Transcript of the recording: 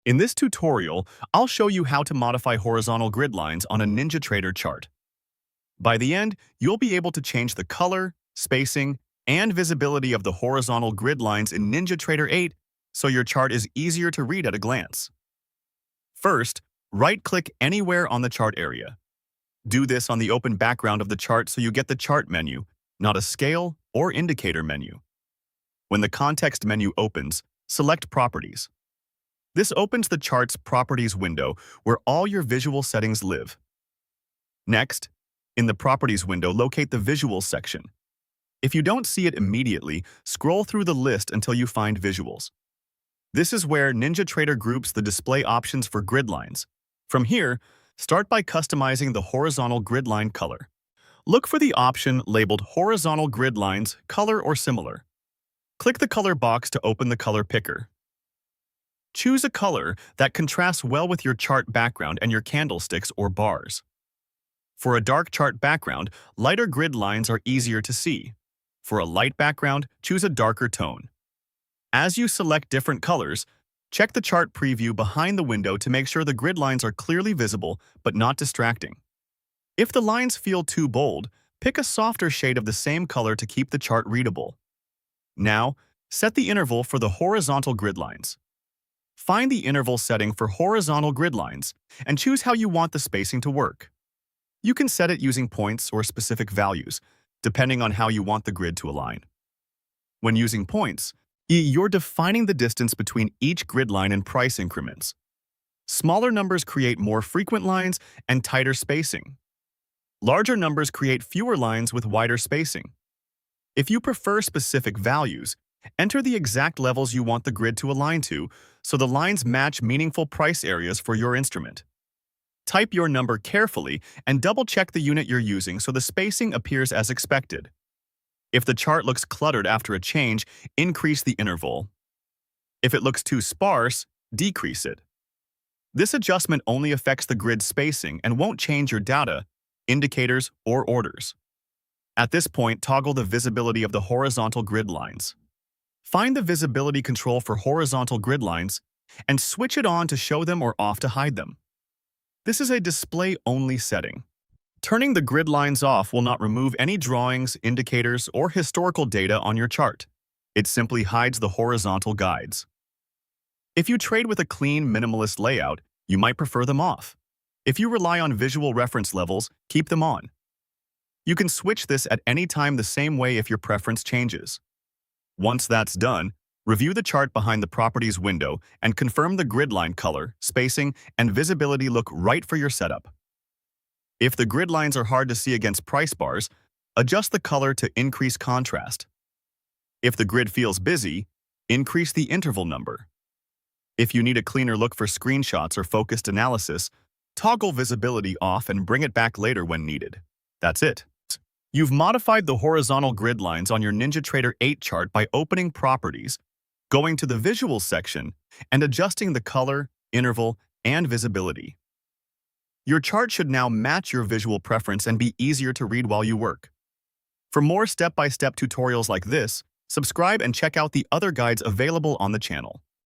In this tutorial, I'll show you how to modify horizontal grid lines on a NinjaTrader chart. By the end, you'll be able to change the color, spacing, and visibility of the horizontal grid lines in NinjaTrader 8 so your chart is easier to read at a glance. First, right-click anywhere on the chart area. Do this on the open background of the chart so you get the chart menu, not a scale or indicator menu. When the context menu opens, select Properties. This opens the chart's Properties window where all your visual settings live. Next, in the Properties window, locate the Visuals section. If you don't see it immediately, scroll through the list until you find Visuals. This is where NinjaTrader groups the display options for grid lines. From here, start by customizing the horizontal grid line color. Look for the option labeled Horizontal Grid Lines, Color or Similar. Click the color box to open the color picker. Choose a color that contrasts well with your chart background and your candlesticks or bars. For a dark chart background, lighter grid lines are easier to see. For a light background, choose a darker tone. As you select different colors, check the chart preview behind the window to make sure the grid lines are clearly visible but not distracting. If the lines feel too bold, pick a softer shade of the same color to keep the chart readable. Now, set the interval for the horizontal grid lines. Find the interval setting for horizontal grid lines and choose how you want the spacing to work. You can set it using points or specific values, depending on how you want the grid to align. When using points, you're defining the distance between each grid line in price increments. Smaller numbers create more frequent lines and tighter spacing. Larger numbers create fewer lines with wider spacing. If you prefer specific values, enter the exact levels you want the grid to align to so the lines match meaningful price areas for your instrument. Type your number carefully and double-check the unit you're using so the spacing appears as expected. If the chart looks cluttered after a change, increase the interval. If it looks too sparse, decrease it. This adjustment only affects the grid spacing and won't change your data, indicators, or orders. At this point, toggle the visibility of the horizontal grid lines. Find the visibility control for horizontal grid lines and switch it on to show them or off to hide them. This is a display-only setting. Turning the grid lines off will not remove any drawings, indicators, or historical data on your chart. It simply hides the horizontal guides. If you trade with a clean, minimalist layout, you might prefer them off. If you rely on visual reference levels, keep them on. You can switch this at any time the same way if your preference changes. Once that's done, review the chart behind the Properties window and confirm the grid line color, spacing, and visibility look right for your setup. If the grid lines are hard to see against price bars, adjust the color to increase contrast. If the grid feels busy, increase the interval number. If you need a cleaner look for screenshots or focused analysis, toggle visibility off and bring it back later when needed. That's it. You've modified the horizontal grid lines on your NinjaTrader 8 chart by opening Properties, going to the Visuals section, and adjusting the color, interval, and visibility. Your chart should now match your visual preference and be easier to read while you work. For more step-by-step tutorials like this, subscribe and check out the other guides available on the channel.